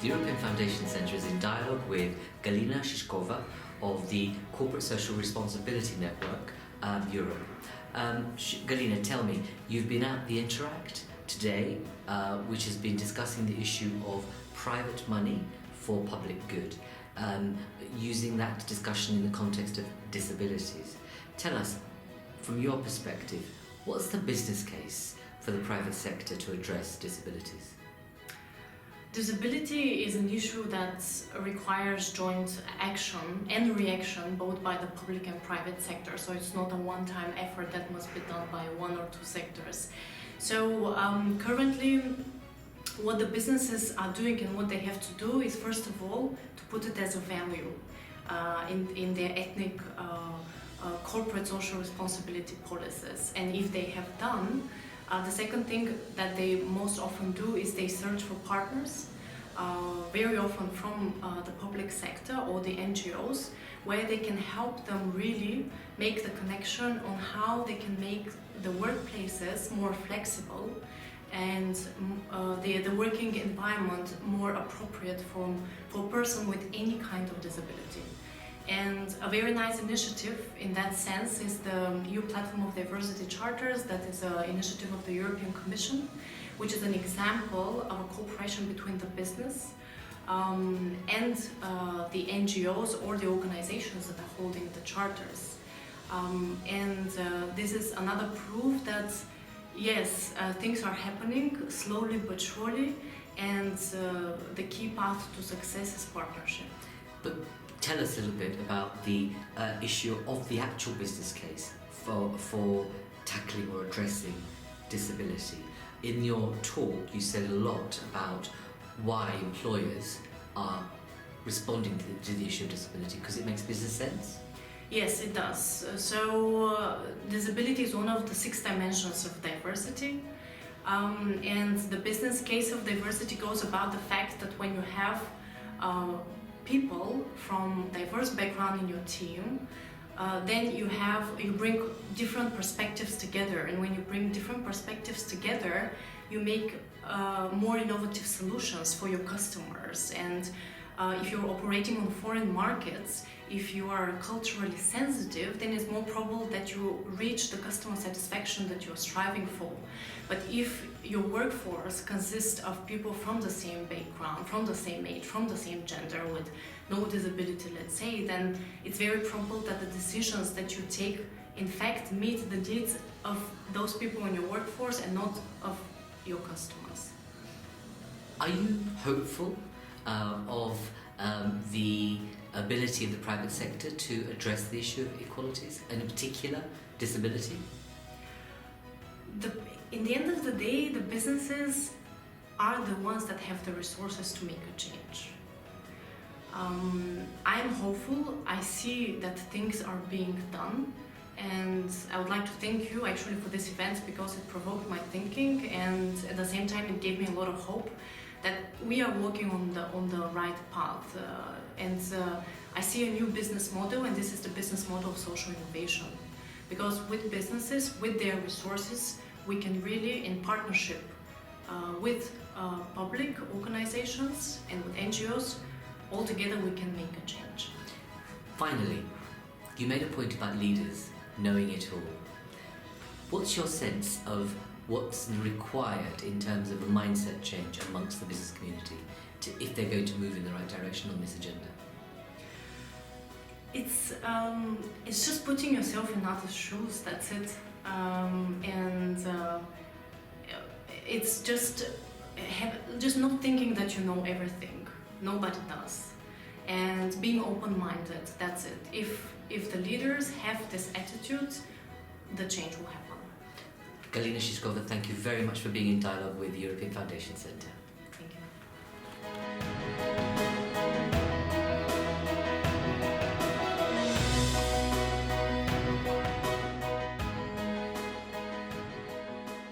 The European Foundation Centre is in dialogue with Galina, Shishkova of the Corporate Social Responsibility Network, Europe. Galina, tell me, you've been at the Interact today, which has been discussing the issue of private money for public good, using that discussion in the context of disabilities. Tell us, from your perspective, what's the business case for the private sector to address disabilities? Disability is an issue that requires joint action and reaction both by the public and private sector. So it's not a one-time effort that must be done by one or two sectors. So currently what the businesses are doing and what they have to do is, first of all, to put it as a value in their ethnic corporate social responsibility policies. And if they have done, the second thing that they most often do is they search for partners, very often from the public sector or the NGOs, where they can help them really make the connection on how they can make the workplaces more flexible and the working environment more appropriate for a person with any kind of disability. And a very nice initiative in that sense is the EU Platform of Diversity Charters, that is an initiative of the European Commission, which is an example of a cooperation between the business and the NGOs or the organizations that are holding the charters. This is another proof that, yes, things are happening slowly but surely, and the key path to success is partnership. But tell us a little bit about the issue of the actual business case for tackling or addressing disability. In your talk, you said a lot about why employers are responding to the issue of disability, because it makes business sense. Yes, it does. So disability is one of the 6 dimensions of diversity. And the business case of diversity goes about the fact that when you have people from diverse background in your team, then you bring different perspectives together, and when you bring different perspectives together, you make more innovative solutions for your customers. And if you're operating on foreign markets, if you are culturally sensitive, then it's more probable that you reach the customer satisfaction that you're striving for. But if your workforce consists of people from the same background, from the same age, from the same gender, with no disability, let's say, then it's very probable that the decisions that you take, in fact, meet the needs of those people in your workforce and not of your customers. Are you hopeful of the ability of the private sector to address the issue of equalities, and in particular disability? In the end of the day, the businesses are the ones that have the resources to make a change. I'm hopeful. I see that things are being done, and I would like to thank you actually for this event, because it provoked my thinking, and at the same time it gave me a lot of hope that we are walking on the right path. I see a new business model, and this is the business model of social innovation. Because with businesses, with their resources, we can really, in partnership with public organizations and with NGOs, all together we can make a change. Finally, you made a point about leaders knowing it all. What's your sense of what's required in terms of a mindset change amongst the business community if they're going to move in the right direction on this agenda? It's just putting yourself in others' shoes, that's it. It's just not thinking that you know everything. Nobody does. And being open-minded, that's it. If the leaders have this attitude, the change will happen. Galina Shishkova, thank you very much for being in dialogue with the European Foundation Centre. Thank you.